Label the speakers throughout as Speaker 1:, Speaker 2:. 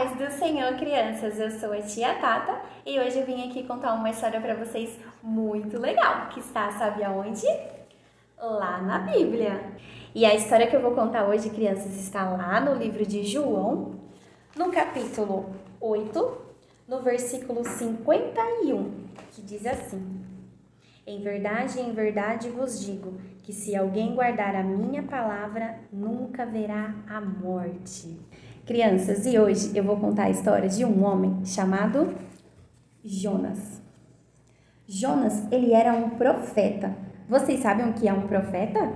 Speaker 1: paz do Senhor, crianças. Eu sou a tia Tata e hoje eu vim aqui contar uma história para vocês muito legal, que está, sabe aonde? Lá na Bíblia. E a história que eu vou contar hoje, crianças, está lá no livro de João, no capítulo 8, no versículo 51, que diz assim: em verdade vos digo, que se alguém guardar a minha palavra, nunca verá a morte. Crianças, e hoje eu vou contar a história de um homem chamado Jonas. Jonas, ele era um profeta. Vocês sabem o que é um profeta?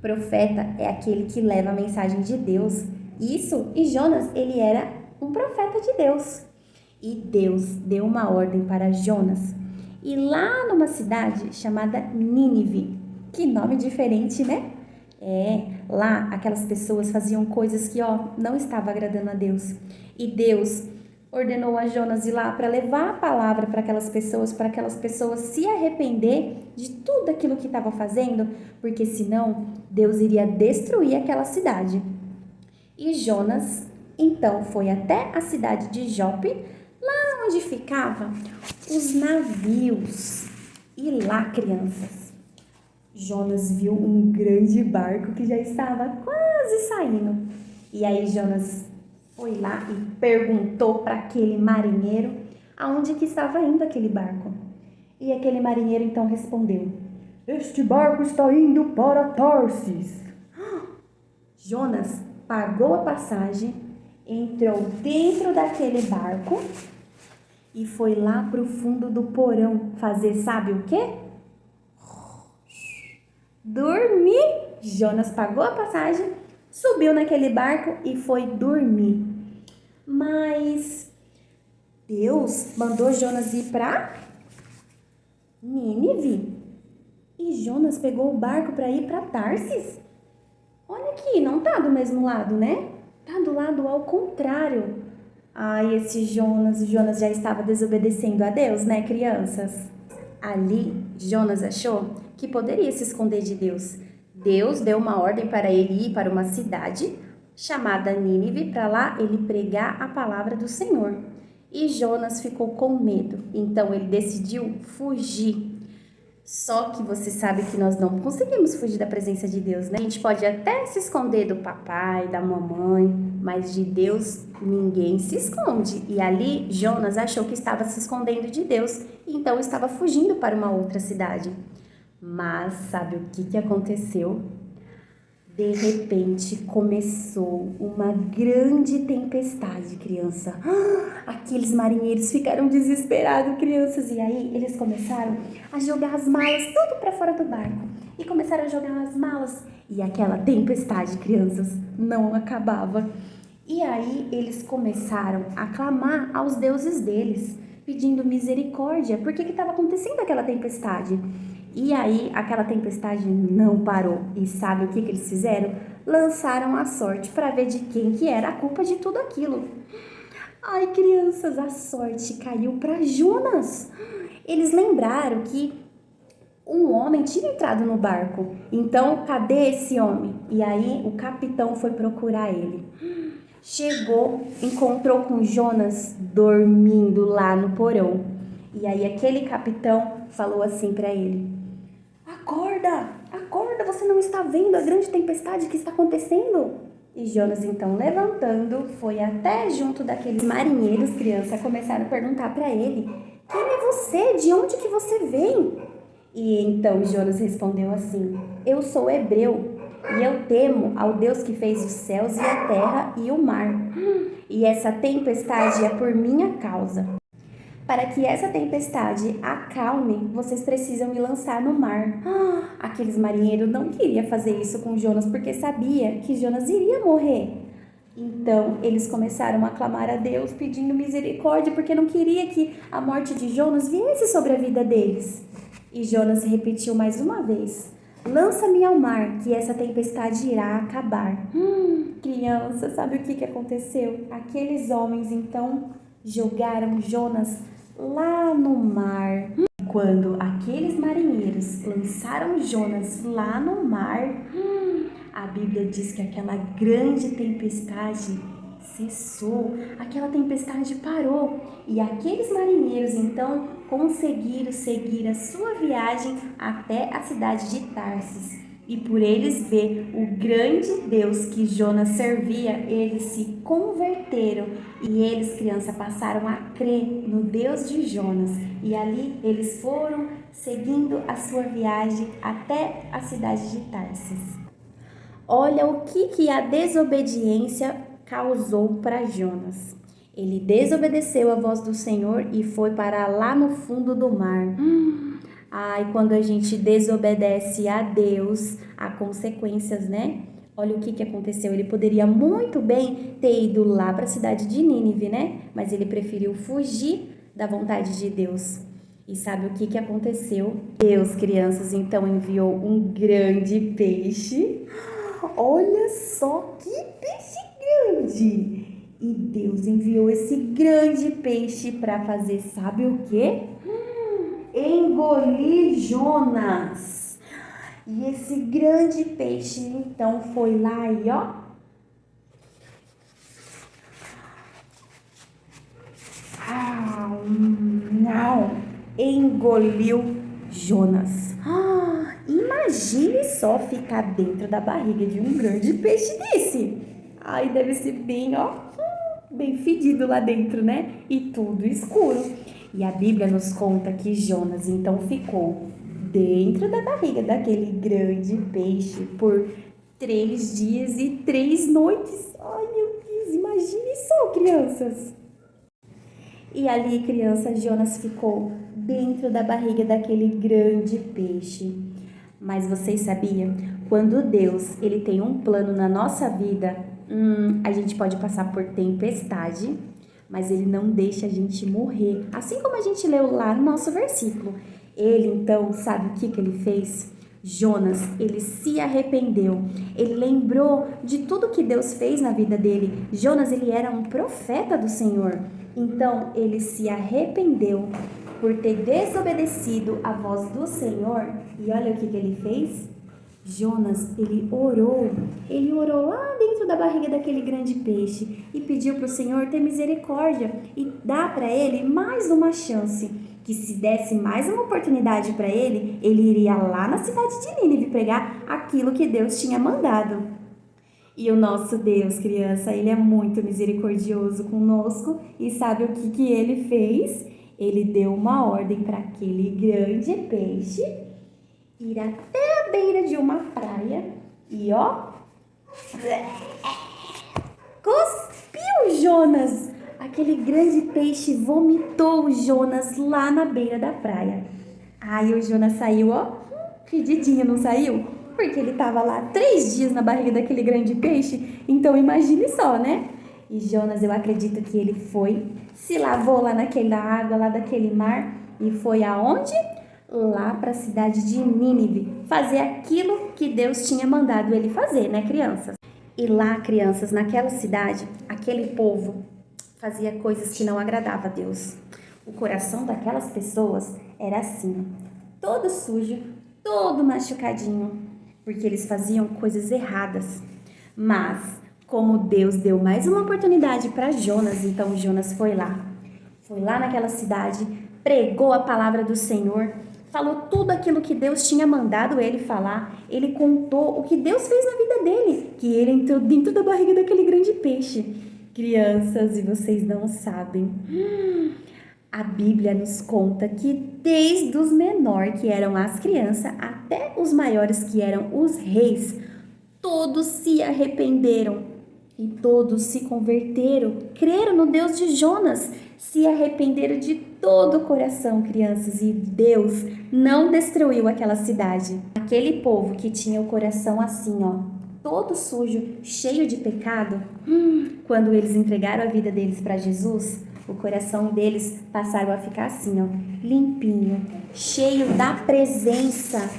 Speaker 1: Profeta é aquele que leva a mensagem de Deus. Isso, e Jonas, ele era um profeta de Deus. E Deus deu uma ordem para Jonas. E lá numa cidade chamada Nínive, que nome diferente, né? Lá aquelas pessoas faziam coisas que, não estavam agradando a Deus. E Deus ordenou a Jonas ir lá para levar a palavra para aquelas pessoas se arrepender de tudo aquilo que estava fazendo, porque senão Deus iria destruir aquela cidade. E Jonas, então, foi até a cidade de Jope, lá onde ficavam os navios. E lá, crianças, Jonas viu um grande barco que já estava quase saindo. E aí Jonas foi lá e perguntou para aquele marinheiro aonde que estava indo aquele barco. E aquele marinheiro então respondeu: este barco está indo para Tarsis. Jonas pagou a passagem, entrou dentro daquele barco e foi lá para o fundo do porão fazer sabe o quê? Dormir. Jonas pagou a passagem, subiu naquele barco e foi dormir. Mas Deus mandou Jonas ir para Nínive. E Jonas pegou o barco para ir para Tarsis. Olha aqui, não tá do mesmo lado, né? Tá do lado ao contrário. Ai, esse Jonas já estava desobedecendo a Deus, né, crianças? Ali, Jonas achou que poderia se esconder de Deus. Deus deu uma ordem para ele ir para uma cidade chamada Nínive, para lá ele pregar a palavra do Senhor. E Jonas ficou com medo, então ele decidiu fugir. Só que você sabe que nós não conseguimos fugir da presença de Deus, né? A gente pode até se esconder do papai, da mamãe, mas de Deus ninguém se esconde. E ali Jonas achou que estava se escondendo de Deus, então estava fugindo para uma outra cidade. Mas sabe o que aconteceu? De repente começou uma grande tempestade, criança. Aqueles marinheiros ficaram desesperados, crianças. E aí eles começaram a jogar as malas tudo para fora do barco. E começaram a jogar as malas. E aquela tempestade, crianças, não acabava. E aí eles começaram a clamar aos deuses deles, pedindo misericórdia. Por que estava acontecendo aquela tempestade? E aí, aquela tempestade não parou. E sabe o que eles fizeram? Lançaram a sorte para ver de quem que era a culpa de tudo aquilo. Ai, crianças, a sorte caiu para Jonas. Eles lembraram que um homem tinha entrado no barco. Então, cadê esse homem? E aí, o capitão foi procurar ele. Chegou, encontrou com Jonas dormindo lá no porão. E aí, aquele capitão falou assim para ele: Acorda, você não está vendo a grande tempestade que está acontecendo? E Jonas, então, levantando, foi até junto daqueles marinheiros, criança, começaram a perguntar para ele: quem é você? De onde que você vem? E então Jonas respondeu assim: eu sou hebreu e eu temo ao Deus que fez os céus e a terra e o mar. E essa tempestade é por minha causa. Para que essa tempestade acalme, vocês precisam me lançar no mar. Aqueles marinheiros não queriam fazer isso com Jonas, porque sabia que Jonas iria morrer. Então, eles começaram a clamar a Deus, pedindo misericórdia, porque não queria que a morte de Jonas viesse sobre a vida deles. E Jonas repetiu mais uma vez: lança-me ao mar, que essa tempestade irá acabar. Criança, sabe o que aconteceu? Aqueles homens, então, jogaram Jonas lá no mar. Quando aqueles marinheiros lançaram Jonas lá no mar, a Bíblia diz que aquela grande tempestade cessou, aquela tempestade parou e aqueles marinheiros então conseguiram seguir a sua viagem até a cidade de Tarsis. E por eles ver o grande Deus que Jonas servia, eles se converteram e eles, criança, passaram a crer no Deus de Jonas. E ali eles foram seguindo a sua viagem até a cidade de Tarsis. Olha o que a desobediência causou para Jonas. Ele desobedeceu a voz do Senhor e foi para lá no fundo do mar. Ai, quando a gente desobedece a Deus, há consequências, né? Olha o que aconteceu. Ele poderia muito bem ter ido lá para a cidade de Nínive, né? Mas ele preferiu fugir da vontade de Deus. E sabe o que aconteceu? Deus, crianças, então enviou um grande peixe. Olha só que peixe grande! E Deus enviou esse grande peixe para fazer, sabe o quê? Engolir Jonas. E esse grande peixe então foi lá e não, engoliu Jonas. Imagine só ficar dentro da barriga de um grande peixe desse. Ai, deve ser bem fedido lá dentro, né? E tudo escuro. E a Bíblia nos conta que Jonas então ficou dentro da barriga daquele grande peixe por 3 dias e 3 noites. Ai, meu Deus, imagine só, crianças. E ali, criança, Jonas ficou dentro da barriga daquele grande peixe. Mas vocês sabiam? Quando Deus ele tem um plano na nossa vida, a gente pode passar por tempestade, mas ele não deixa a gente morrer. Assim como a gente leu lá no nosso versículo. Ele então, sabe o que ele fez? Jonas, ele se arrependeu. Ele lembrou de tudo que Deus fez na vida dele. Jonas, ele era um profeta do Senhor. Então, ele se arrependeu por ter desobedecido a voz do Senhor. E olha o que ele fez? Jonas, ele orou lá dentro da barriga daquele grande peixe e pediu para o Senhor ter misericórdia e dar para ele mais uma chance, que se desse mais uma oportunidade para ele, ele iria lá na cidade de Nínive pregar aquilo que Deus tinha mandado. E o nosso Deus, criança, ele é muito misericordioso conosco e sabe o que ele fez? Ele deu uma ordem para aquele grande peixe ir até a beira de uma praia e cuspiu Jonas. Aquele grande peixe vomitou o Jonas lá na beira da praia. Aí o Jonas saiu, fedidinho, não saiu? Porque ele estava lá 3 dias na barriga daquele grande peixe. Então imagine só, né? E Jonas, eu acredito que ele se lavou lá naquela água, lá daquele mar. E foi aonde? Lá para a cidade de Nínive, fazer aquilo que Deus tinha mandado ele fazer, né, crianças? E lá, crianças, naquela cidade, aquele povo fazia coisas que não agradavam a Deus. O coração daquelas pessoas era assim, todo sujo, todo machucadinho, porque eles faziam coisas erradas. Mas, como Deus deu mais uma oportunidade para Jonas, então Jonas foi lá naquela cidade, pregou a palavra do Senhor, falou tudo aquilo que Deus tinha mandado ele falar. Ele contou o que Deus fez na vida dele, que ele entrou dentro da barriga daquele grande peixe. Crianças, e vocês não sabem, a Bíblia nos conta que desde os menores, que eram as crianças, até os maiores, que eram os reis, todos se arrependeram e todos se converteram, creram no Deus de Jonas, se arrependeram de todo o coração, crianças, e Deus não destruiu aquela cidade. Aquele povo que tinha o coração assim, todo sujo, cheio de pecado, quando eles entregaram a vida deles para Jesus, o coração deles passaram a ficar assim, limpinho, cheio da presença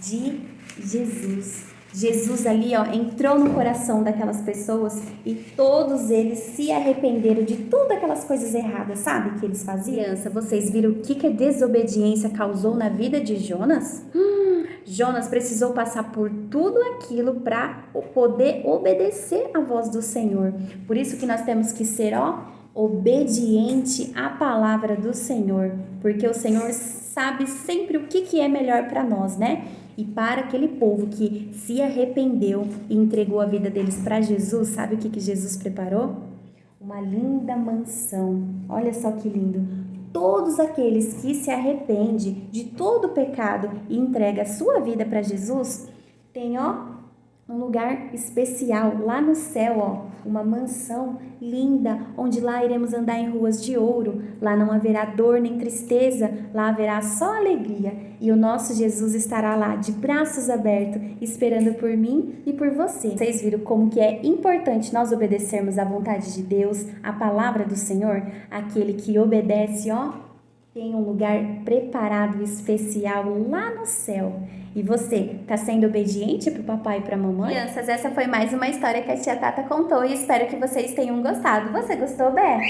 Speaker 1: de Jesus. Jesus ali, entrou no coração daquelas pessoas e todos eles se arrependeram de todas aquelas coisas erradas, sabe, que eles faziam? Vocês viram o que a desobediência causou na vida de Jonas? Jonas precisou passar por tudo aquilo para poder obedecer à voz do Senhor. Por isso que nós temos que ser, obediente à palavra do Senhor, porque o Senhor sabe sempre o que é melhor para nós, né? E para aquele povo que se arrependeu e entregou a vida deles para Jesus, sabe o que Jesus preparou? Uma linda mansão. Olha só que lindo. Todos aqueles que se arrependem de todo o pecado e entrega a sua vida para Jesus, tem, um lugar especial lá no céu, uma mansão linda, onde lá iremos andar em ruas de ouro. Lá não haverá dor nem tristeza, lá haverá só alegria. E o nosso Jesus estará lá de braços abertos, esperando por mim e por você. Vocês viram como que é importante nós obedecermos à vontade de Deus, à palavra do Senhor? Aquele que obedece, tem um lugar preparado especial lá no céu. E você, tá sendo obediente pro papai e pra mamãe? Crianças, essa foi mais uma história que a tia Tata contou e espero que vocês tenham gostado. Você gostou, Bé?